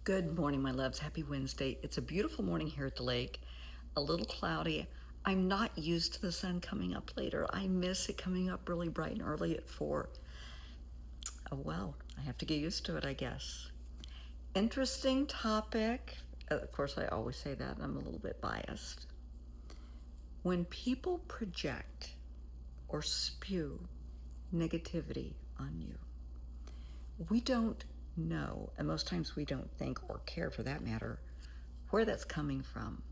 Good morning, my loves. Happy Wednesday. It's a beautiful morning here at the lake. A little cloudy. I'm not used to the sun coming up later. I miss it coming up really bright and early at 4. Oh well, I have to get used to it, I guess. Interesting topic. Of course, I always say that, and I'm a little bit biased. When people project or spew negativity on you, we don't know, and most times we don't think or care for that matter, where that's coming from.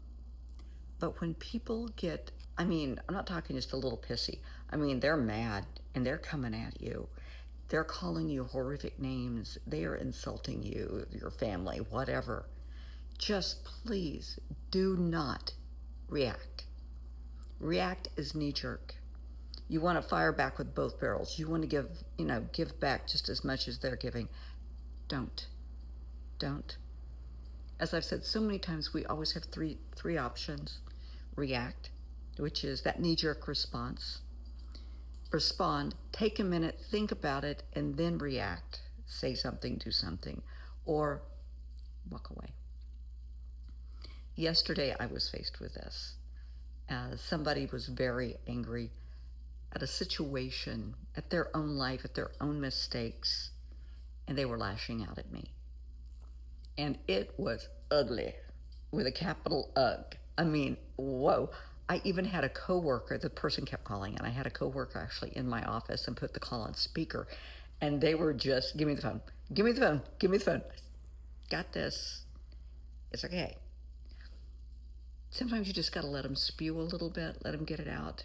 But when people get, I'm not talking just a little pissy. They're mad and they're coming at you. They're calling you horrific names. They are insulting you, your family, whatever. Just please do not react. React is knee jerk. You want to fire back with both barrels. You want to give back just as much as they're giving. Don't. Don't. As I've said so many times, we always have three options. React, which is that knee-jerk response. Respond, take a minute, think about it, and then react. Say something, do something, or walk away. Yesterday, I was faced with this. Somebody was very angry at a situation, at their own life, at their own mistakes, and they were lashing out at me. And it was ugly, with a capital UG. Whoa. I even had a coworker, the person kept calling, and I had a coworker actually in my office and put the call on speaker. And they were just, give me the phone, give me the phone, give me the phone. Got this. It's okay. Sometimes you just got to let them spew a little bit, let them get it out.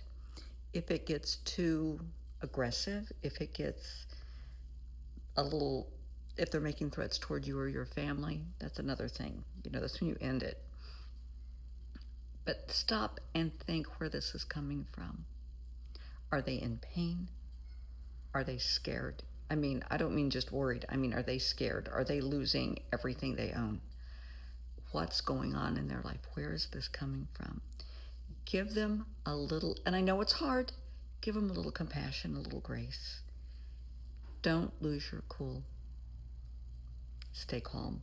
If it gets too aggressive, if it gets if they're making threats toward you or your family, that's another thing. That's when you end it. But stop and think where this is coming from. Are they in pain? Are they scared? I don't mean just worried. Are they scared? Are they losing everything they own? What's going on in their life? Where is this coming from? Give them a little, and I know it's hard, give them a little compassion, a little grace. Don't lose your cool. Stay calm.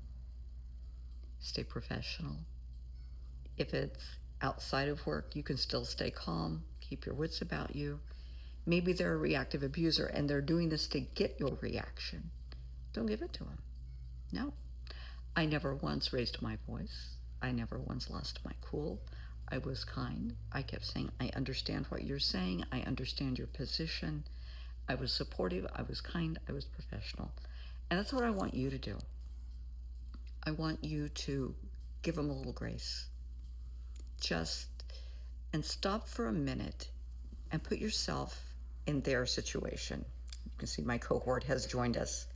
Stay professional. If it's outside of work, you can still stay calm, keep your wits about you. Maybe they're a reactive abuser and they're doing this to get your reaction. Don't give it to them. No. I never once raised my voice. I never once lost my cool. I was kind. I kept saying, I understand what you're saying. I understand your position. I was supportive. I was kind. I was professional. And that's what I want you to do. I want you to give them a little grace. And stop for a minute and put yourself in their situation. You can see my cohort has joined us.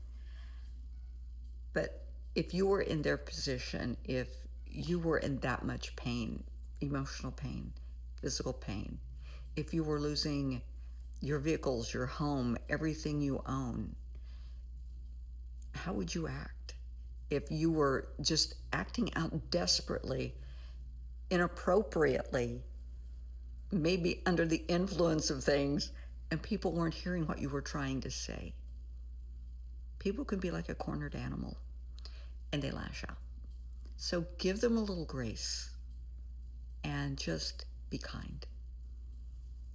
But if you were in their position, if you were in that much pain, emotional pain, physical pain, if you were losing your vehicles, your home, everything you own, how would you act? If you were just acting out desperately, inappropriately, maybe under the influence of things, and people weren't hearing what you were trying to say. People can be like a cornered animal, and they lash out. So give them a little grace, and just be kind.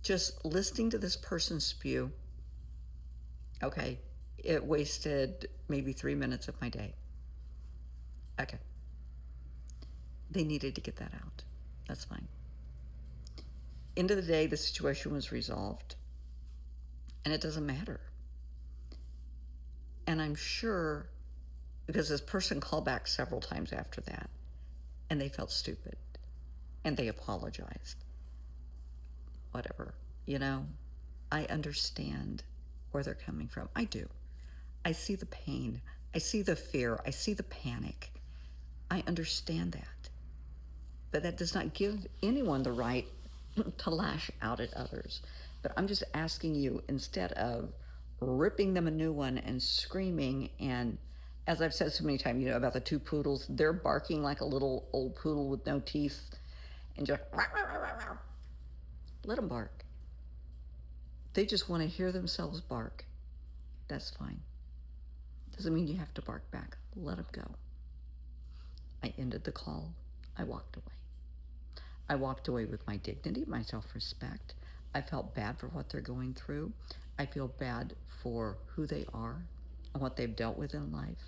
Just listening to this person spew, okay, it wasted maybe 3 minutes of my day. Okay. They needed to get that out. That's fine. End of the day, the situation was resolved, and it doesn't matter. And I'm sure, because this person called back several times after that, and they felt stupid, and they apologized. Whatever, I understand where they're coming from. I do. I see the pain. I see the fear. I see the panic. I understand that. But that does not give anyone the right to lash out at others. But I'm just asking you, instead of ripping them a new one and screaming, and as I've said so many times, about the two poodles, they're barking like a little old poodle with no teeth, and just let them bark. They just want to hear themselves bark. That's fine. Doesn't mean you have to bark back. Let them go. I ended the call. I walked away. I walked away with my dignity, my self-respect. I felt bad for what they're going through. I feel bad for who they are and what they've dealt with in life.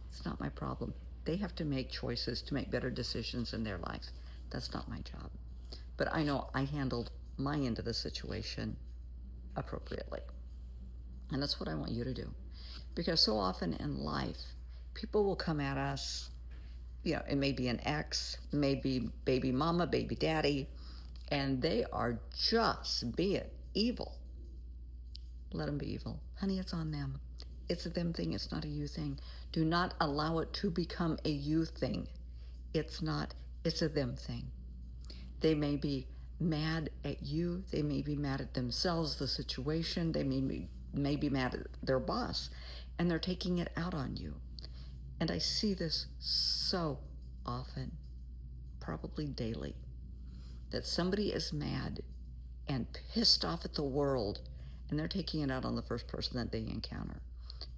It's not my problem. They have to make choices to make better decisions in their life. That's not my job. But I know I handled my end of the situation appropriately. And that's what I want you to do. Because so often in life, people will come at us, it may be an ex, it may be baby mama, baby daddy, and they are just being evil. Let them be evil. Honey, it's on them. It's a them thing. It's not a you thing. Do not allow it to become a you thing. It's not. It's a them thing. They may be mad at you. They may be mad at themselves, the situation. They may be mad at their boss, and they're taking it out on you. And I see this so often, probably daily, that somebody is mad and pissed off at the world, and they're taking it out on the first person that they encounter.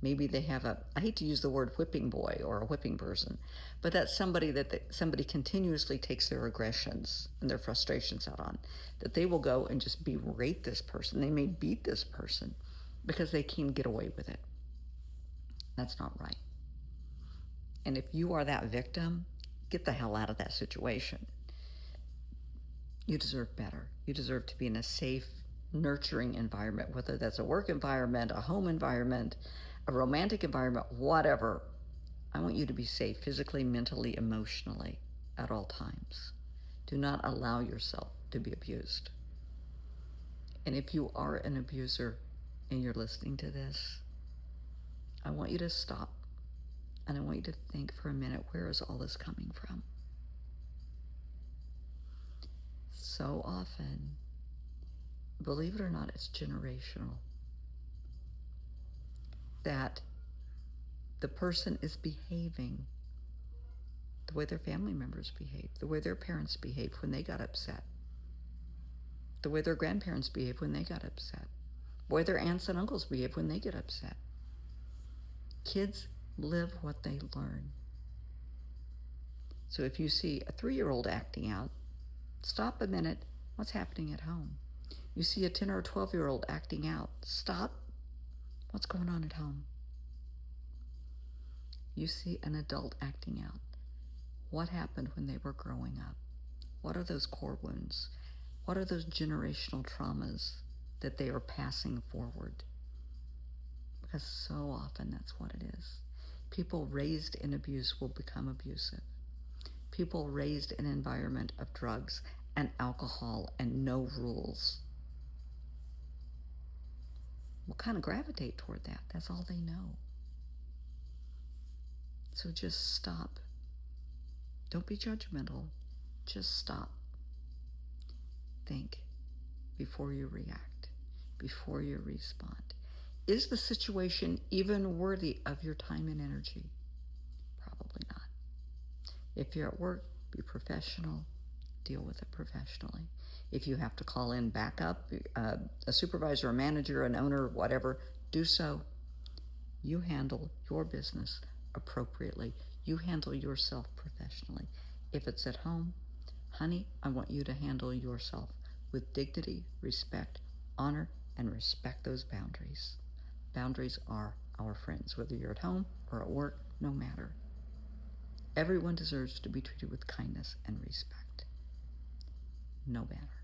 Maybe they have I hate to use the word whipping boy or a whipping person, but that's somebody that somebody continuously takes their aggressions and their frustrations out on, that they will go and just berate this person. They may beat this person because they can get away with it. That's not right. And if you are that victim, get the hell out of that situation. You deserve better. You deserve to be in a safe, nurturing environment, whether that's a work environment, a home environment, a romantic environment, whatever. I want you to be safe physically, mentally, emotionally at all times. Do not allow yourself to be abused. And if you are an abuser and you're listening to this, I want you to stop and I want you to think for a minute, where is all this coming from? So often, believe it or not, it's generational. That the person is behaving the way their family members behaved, the way their parents behaved when they got upset, the way their grandparents behaved when they got upset, the way their aunts and uncles behave when they get upset. Kids live what they learn. So if you see a 3-year-old acting out, stop a minute. What's happening at home? You see a 10 or a 12-year-old acting out, stop. What's going on at home? You see an adult acting out. What happened when they were growing up? What are those core wounds? What are those generational traumas that they are passing forward? Because so often that's what it is. People raised in abuse will become abusive. People raised in an environment of drugs and alcohol and no rules will kind of gravitate toward that. That's all they know. So just stop. Don't be judgmental. Just stop. Think before you react, before you respond. Is the situation even worthy of your time and energy? Probably not. If you're at work, be professional. Deal with it professionally. If you have to call in backup, a supervisor, a manager, an owner, whatever, do so. You handle your business appropriately. You handle yourself professionally. If it's at home, honey, I want you to handle yourself with dignity, respect, honor, and respect those boundaries. Boundaries are our friends, whether you're at home or at work, no matter. Everyone deserves to be treated with kindness and respect. No matter.